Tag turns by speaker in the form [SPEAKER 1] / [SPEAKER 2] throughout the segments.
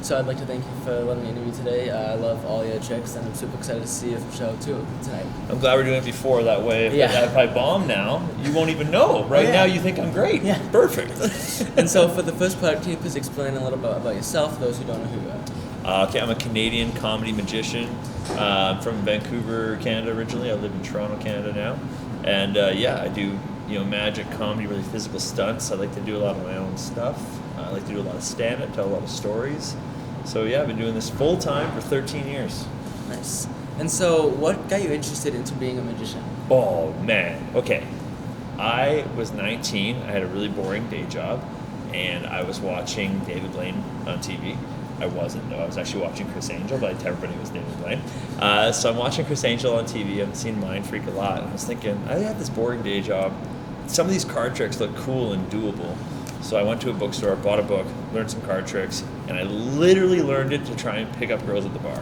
[SPEAKER 1] So I'd like to thank you for letting me interview today. I love all your tricks, and I'm super excited to see your show too tonight.
[SPEAKER 2] I'm glad we're doing it before. That way,
[SPEAKER 1] Yeah.
[SPEAKER 2] if I bomb now, you won't even know. Right now, you think I'm great.
[SPEAKER 1] Yeah.
[SPEAKER 2] Perfect.
[SPEAKER 1] And so for the first part, can you please explain a little bit about yourself, for those who don't know who you are?
[SPEAKER 2] Okay, I'm a Canadian comedy magician. I'm from Vancouver, Canada originally. I live in Toronto, Canada now. And I do magic, comedy, really physical stunts. I like to do a lot of my own stuff. I like to do a lot of stand-up, tell a lot of stories. So yeah, I've been doing this full time for 13 years.
[SPEAKER 1] Nice. And so what got you interested into being a magician?
[SPEAKER 2] Oh man, okay. I was 19, I had a really boring day job, and I was watching David Blaine on TV. I wasn't, though. I was actually watching Chris Angel, but I tell everybody it was David Blaine. So I'm watching Chris Angel on TV. I've seen Mind Freak a lot, and I was thinking, I had this boring day job. Some of these card tricks look cool and doable. So I went to a bookstore, bought a book, learned some card tricks, and I literally learned it to try and pick up girls at the bar.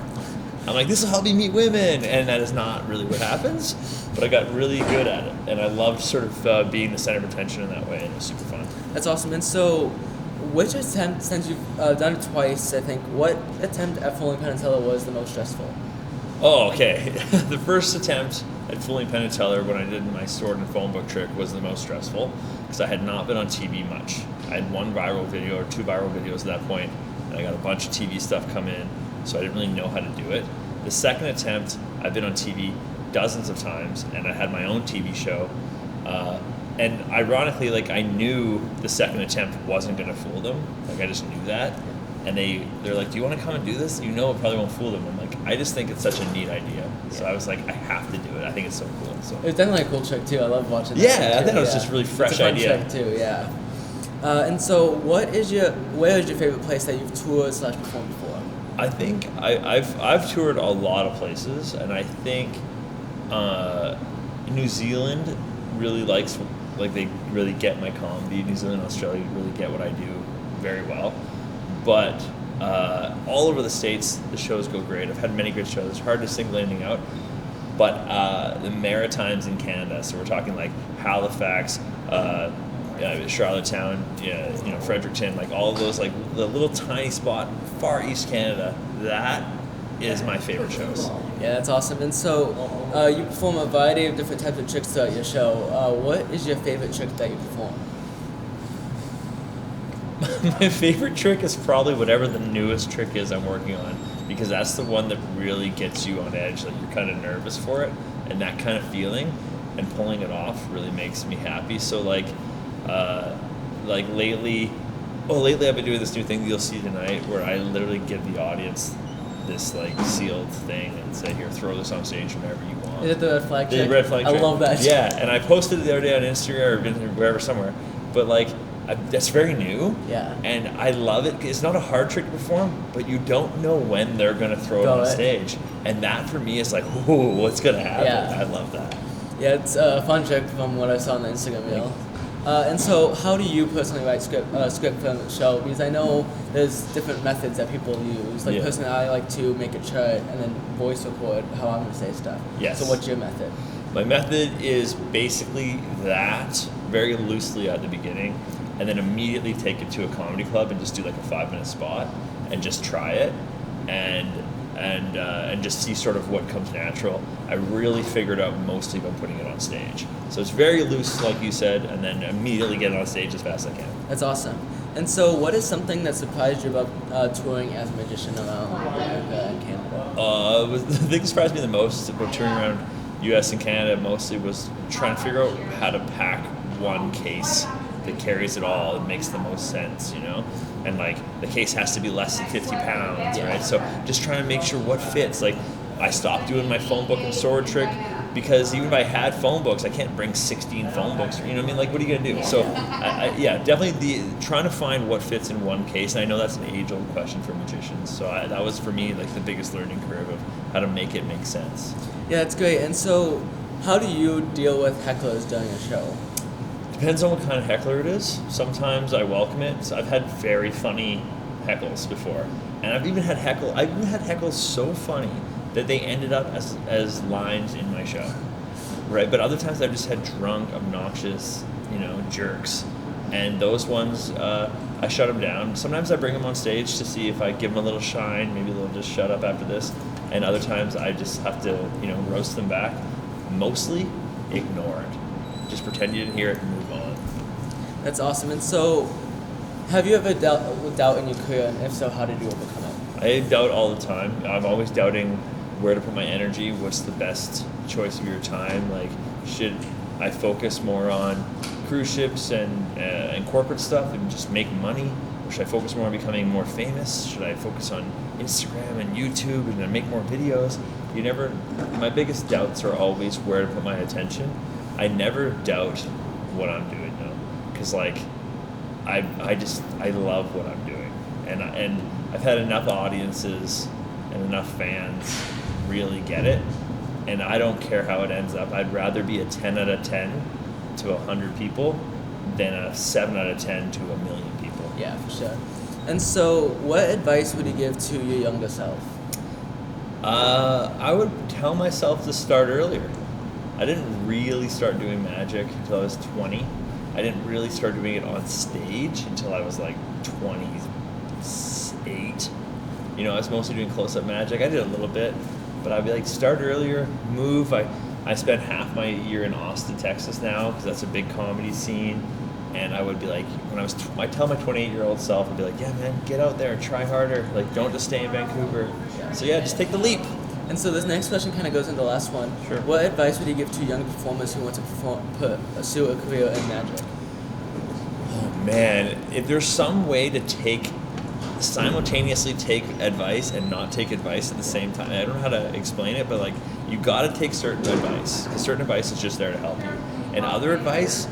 [SPEAKER 2] I'm like, this will help me meet women, and that is not really what happens, but I got really good at it, and I loved sort of being the center of attention in that way, and it was super fun.
[SPEAKER 1] That's awesome. And so which attempt, since you've done it twice, I think, what attempt at fooling Penn and Teller was the most stressful?
[SPEAKER 2] Oh, okay. The first attempt at fooling Penn and Teller when I did my sword and phone book trick was the most stressful because I had not been on TV much. I had one viral video or two viral videos at that point, and I got a bunch of TV stuff come in, so I didn't really know how to do it. The second attempt, I've been on TV dozens of times, and I had my own TV show. And ironically, I knew the second attempt wasn't going to fool them. I just knew that. And they're like, do you want to come and do this? You know it probably won't fool them. I'm like, I just think it's such a neat idea. So I was like, I have to do it. I think it's so cool. So
[SPEAKER 1] it was definitely a cool trick too. I love watching that.
[SPEAKER 2] Yeah, I thought it was just really fresh
[SPEAKER 1] it's a fun
[SPEAKER 2] idea.
[SPEAKER 1] trick too, yeah. And so where is your favorite place that you've toured / performed before?
[SPEAKER 2] I think I've toured a lot of places, and I think New Zealand really they really get my comedy. New Zealand and Australia really get what I do very well. But all over the States, the shows go great. I've had many good shows. It's hard to single anything out. But the Maritimes in Canada, so we're talking like Halifax, Charlottetown, Fredericton, all of those, the little tiny spot, far east Canada, that is my favorite shows.
[SPEAKER 1] Yeah, that's awesome. And so you perform a variety of different types of tricks throughout your show. What is your favorite trick that you perform?
[SPEAKER 2] My favorite trick is probably whatever the newest trick is I'm working on, because that's the one that really gets you on edge. You're kind of nervous for it, and that kind of feeling and pulling it off really makes me happy. So lately I've been doing this new thing you'll see tonight, where I literally give the audience this sealed thing and say, here, throw this on stage whenever you want.
[SPEAKER 1] Is it the red flag trick?
[SPEAKER 2] The red flag trick.
[SPEAKER 1] I love that.
[SPEAKER 2] Yeah, and I posted it the other day on Instagram or wherever, somewhere, but that's very new.
[SPEAKER 1] Yeah.
[SPEAKER 2] And I love it. It's not a hard trick to perform, but you don't know when they're going to throw it on stage. And that for me is ooh, what's going to happen?
[SPEAKER 1] Yeah.
[SPEAKER 2] I love that.
[SPEAKER 1] Yeah, it's a fun trick from what I saw on the Instagram reel. And so how do you personally write script for the show? Because I know there's different methods that people use. Personally, I like to make a chart and then voice record how I'm going to say stuff.
[SPEAKER 2] Yes.
[SPEAKER 1] So what's your method?
[SPEAKER 2] My method is basically that, very loosely at the beginning, and then immediately take it to a comedy club and just do a 5-minute spot and just try it and just see sort of what comes natural. I really figured out mostly by putting it on stage. So it's very loose, like you said, and then immediately get it on stage as fast as I can.
[SPEAKER 1] That's awesome. And so what is something that surprised you about touring as a magician around America and Canada?
[SPEAKER 2] The thing that surprised me the most about touring around US and Canada mostly was trying to figure out how to pack one case that carries it all and makes the most sense, and the case has to be less than 50 pounds, right? So just trying to make sure what fits. I stopped doing my phone book and sword trick because even if I had phone books, I can't bring 16 phone books. You know what I mean? What are you gonna do? So definitely trying to find what fits in one case. And I know that's an age-old question for magicians. So that was for me the biggest learning curve of how to make it make sense.
[SPEAKER 1] Yeah, that's great. And so how do you deal with hecklers during a show?
[SPEAKER 2] Depends on what kind of heckler it is. Sometimes I welcome it. So I've had very funny heckles before, and I've even had heckles so funny that they ended up as lines in my show, right? But other times I've just had drunk, obnoxious, jerks And those ones, I shut them down. Sometimes I bring them on stage to see if I give them a little shine. Maybe they'll just shut up after this. And other times I just have to, roast them back. Mostly ignore it. Just pretend you didn't hear it and move on.
[SPEAKER 1] That's awesome. And so, have you ever dealt with doubt in your career? And if so, how did you overcome it?
[SPEAKER 2] I doubt all the time. I'm always doubting where to put my energy. What's the best choice of your time? Like, should I focus more on cruise ships and corporate stuff and just make money? Or should I focus more on becoming more famous? Should I focus on Instagram and YouTube and make more videos? My biggest doubts are always where to put my attention. I never doubt what I'm doing though. Because I love what I'm doing. And I've had enough audiences and enough fans really get it. And I don't care how it ends up. I'd rather be a 10 out of 10 to 100 people than a 7 out of 10 to a million people.
[SPEAKER 1] Yeah, for sure. And so, what advice would you give to your younger self?
[SPEAKER 2] I would tell myself to start earlier. I didn't really start doing magic until I was 20. I didn't really start doing it on stage until I was 28. I was mostly doing close-up magic. I did a little bit, but I'd be start earlier, move. I spent half my year in Austin, Texas now, because that's a big comedy scene. And I would be when I tell my 28-year-old self, I'd be yeah, man, get out there and try harder. Don't just stay in Vancouver. So yeah, just take the leap.
[SPEAKER 1] And so this next question kind of goes into the last one.
[SPEAKER 2] Sure.
[SPEAKER 1] What advice would you give to young performers who want to pursue a career in magic?
[SPEAKER 2] Oh man, if there's some way to simultaneously take advice and not take advice at the same time. I don't know how to explain it, but you gotta take certain advice. Because certain advice is just there to help you. And other advice,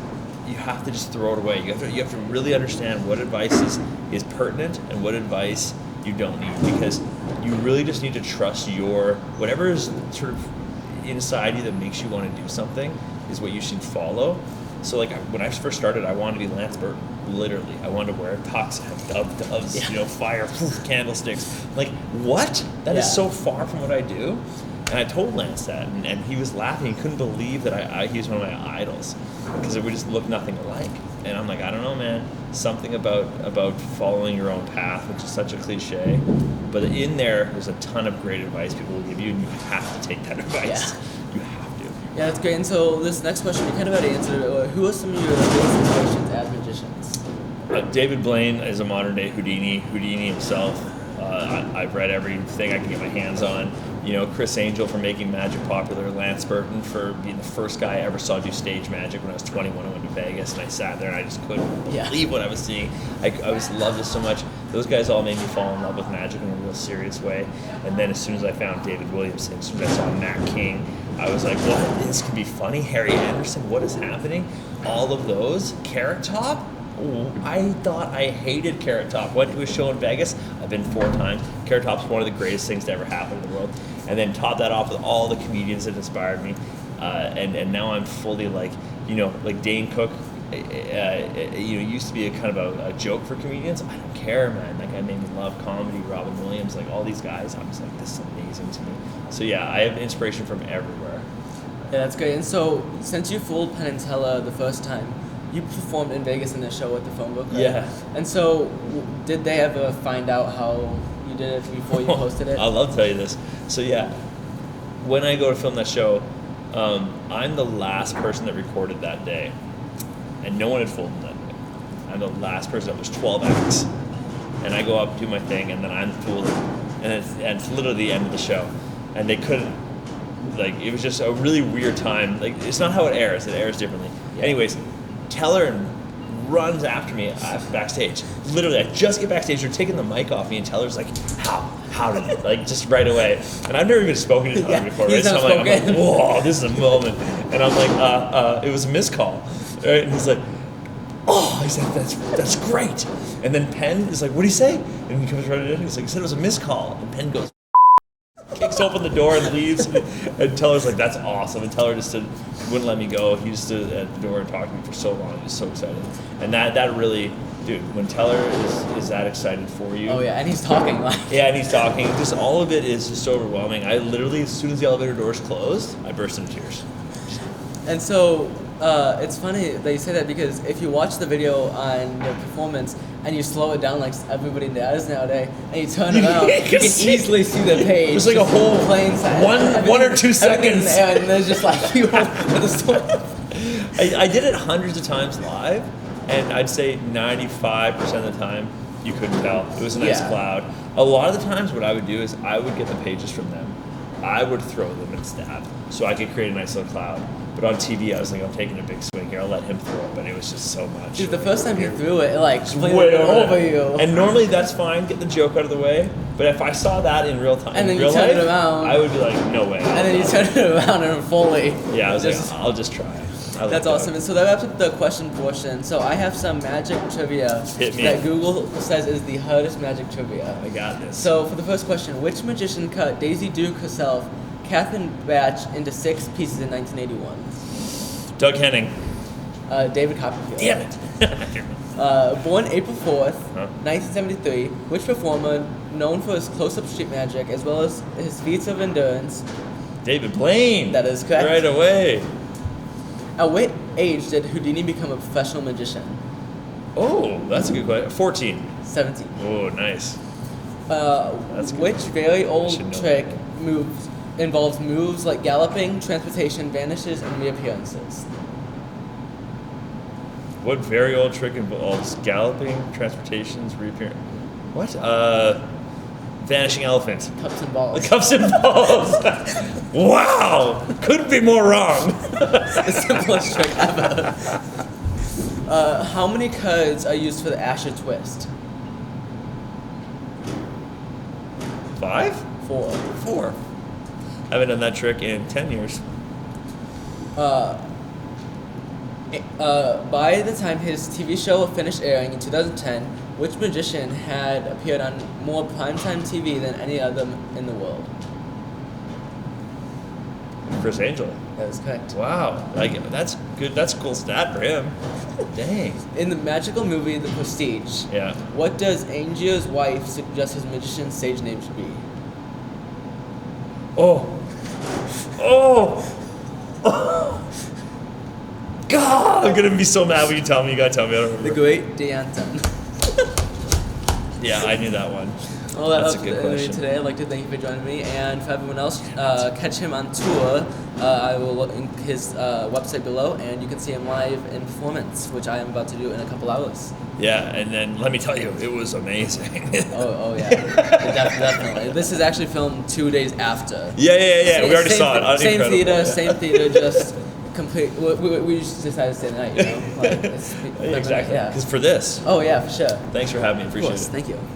[SPEAKER 2] you have to just throw it away. You have to really understand what advice is pertinent and what advice you don't need, because you really just need to trust whatever is sort of inside you that makes you want to do something is what you should follow. So when I first started, I wanted to be Lance Burton. Literally, I wanted to wear a tux, have doves, fire, candlesticks. What? That is so far from what I do. And I told Lance that, and he was laughing. He couldn't believe that he was one of my idols, because we just look nothing alike. And I'm I don't know, man. Something about following your own path, which is such a cliche. But in there's a ton of great advice people will give you, and you have to take that advice.
[SPEAKER 1] Yeah.
[SPEAKER 2] You have to.
[SPEAKER 1] Yeah, that's great. And so this next question, you kind of already answered it. Who are some of your biggest inspirations as magicians?
[SPEAKER 2] David Blaine is a modern day Houdini himself. I've read everything I can get my hands on. Chris Angel for making magic popular, Lance Burton for being the first guy I ever saw do stage magic when I was 21. I went to Vegas and I sat there and I just couldn't believe what I was seeing. I loved it so much. Those guys all made me fall in love with magic in a real serious way. And then as soon as I found David Williamson, as soon as I saw Matt King, I was what? This can be funny. Harry Anderson, what is happening? All of those. Carrot Top? I thought I hated Carrot Top. Went to a show in Vegas. I've been 4 times. Carrot Top's one of the greatest things to ever happen in the world. And then top that off with all the comedians that inspired me. And now I'm fully Dane Cook. Used to be a kind of a joke for comedians. I don't care, man. That guy made me love comedy. Robin Williams, all these guys. I was this is amazing to me. So yeah, I have inspiration from everywhere.
[SPEAKER 1] Yeah, that's great. And so since you fooled Penn and Teller the first time, you performed in Vegas in the show with the phone book, right?
[SPEAKER 2] Yeah.
[SPEAKER 1] And so, did they ever find out how you did it before you posted it?
[SPEAKER 2] I'd love to tell you this. So yeah, when I go to film that show, I'm the last person that recorded that day, and no one had fooled them that day. I'm the last person. There was 12 acts, and I go up, do my thing, and then I'm fooled, and it's literally the end of the show, and they couldn't. It was just a really weird time. It's not how it airs. It airs differently. Yeah. Anyways. Teller runs after me backstage. Literally, I just get backstage. They're taking the mic off me, and Teller's how did it? Just right away. And I've never even spoken to Teller before, right? So I'm like, whoa, this is a moment. And I'm it was a missed call, right? And he's oh, he said, that's great. And then Penn is what do you say? And he comes running in. He's he said it was a missed call. And Penn goes, kicks open the door and leaves, and Teller's that's awesome. And Teller just wouldn't let me go. He just stood at the door and talked to me for so long. He was so excited. And that really, dude, when Teller is that excited for you.
[SPEAKER 1] Oh yeah, and he's talking
[SPEAKER 2] Yeah, and he's talking. Just all of it is just overwhelming. I literally, as soon as the elevator doors closed, I burst into tears.
[SPEAKER 1] And so, It's funny that you say that because if you watch the video on the performance and you slow it down like everybody does nowadays, and you turn around, you can easily see the page.
[SPEAKER 2] It was like a whole
[SPEAKER 1] plane
[SPEAKER 2] one or 2 seconds,
[SPEAKER 1] and there's just like people with the story.
[SPEAKER 2] I did it hundreds of times live, and I'd say 95% of the time you couldn't tell. It was a nice cloud. A lot of the times what I would do is I would get the pages from them. I would throw them and stab so I could create a nice little cloud. But on TV, I was like, I'm taking a big swing here. I'll let him throw it, but it was just so much.
[SPEAKER 1] Dude, the first time he threw it, like,
[SPEAKER 2] way
[SPEAKER 1] over you.
[SPEAKER 2] And normally that's fine, get the joke out of the way. But if I saw that in real time,
[SPEAKER 1] and then
[SPEAKER 2] in real
[SPEAKER 1] you turn
[SPEAKER 2] life,
[SPEAKER 1] it around,
[SPEAKER 2] I would be like, no way.
[SPEAKER 1] And then you turn it around and fully.
[SPEAKER 2] Yeah, I was like, I'll just try.
[SPEAKER 1] That's awesome. And so that wraps up the question portion. So I have some magic trivia that Google says is the hardest magic trivia.
[SPEAKER 2] I got this.
[SPEAKER 1] So for the first question, which magician cut Daisy Duke herself, Catherine Batch, into 6 pieces in 1981?
[SPEAKER 2] Doug Henning.
[SPEAKER 1] David Copperfield.
[SPEAKER 2] Damn it.
[SPEAKER 1] Born April 4th, 1973, which performer, known for his close-up street magic as well as his feats of endurance?
[SPEAKER 2] David Blaine.
[SPEAKER 1] That is correct.
[SPEAKER 2] Right away.
[SPEAKER 1] At what age did Houdini become a professional magician?
[SPEAKER 2] Oh, that's a good question. 14.
[SPEAKER 1] 17.
[SPEAKER 2] Oh, nice.
[SPEAKER 1] Which very old trick
[SPEAKER 2] that.
[SPEAKER 1] involves moves like galloping, transportation, vanishes, and reappearances?
[SPEAKER 2] What very old trick involves galloping, transportations, reappearance? What? Vanishing elephant.
[SPEAKER 1] Cups and balls.
[SPEAKER 2] The cups and balls. Wow! Couldn't be more wrong.
[SPEAKER 1] The simplest trick ever. How many cards are used for the Asher twist?
[SPEAKER 2] 5?
[SPEAKER 1] 4.
[SPEAKER 2] 4. Haven't done that trick in 10 years.
[SPEAKER 1] By the time his TV show finished airing in 2010, which magician had appeared on more primetime TV than any other in the world?
[SPEAKER 2] Chris Angel.
[SPEAKER 1] That is correct.
[SPEAKER 2] Wow. That's good. That's a cool stat for him. Dang.
[SPEAKER 1] In the magical movie The Prestige, what does Angier's wife suggest his magician's stage name should be?
[SPEAKER 2] Oh. God, I'm gonna be so mad when you tell me. You gotta tell me. I don't remember.
[SPEAKER 1] The Great D'Anton.
[SPEAKER 2] Yeah, I knew that one.
[SPEAKER 1] Well, that's a good question. Today, I'd like to thank you for joining me, and for everyone else, catch him on tour. I will link his website below, and you can see him live in performance, which I am about to do in a couple hours.
[SPEAKER 2] Yeah, and then let me tell you, it was amazing.
[SPEAKER 1] oh yeah, definitely. This is actually filmed 2 days after.
[SPEAKER 2] Yeah. We already saw it.
[SPEAKER 1] Same theater, just complete. We just decided to stay the night, you know.
[SPEAKER 2] Exactly. Because for this.
[SPEAKER 1] Oh yeah, for sure.
[SPEAKER 2] Thanks for having me. Appreciate it.
[SPEAKER 1] Thank you.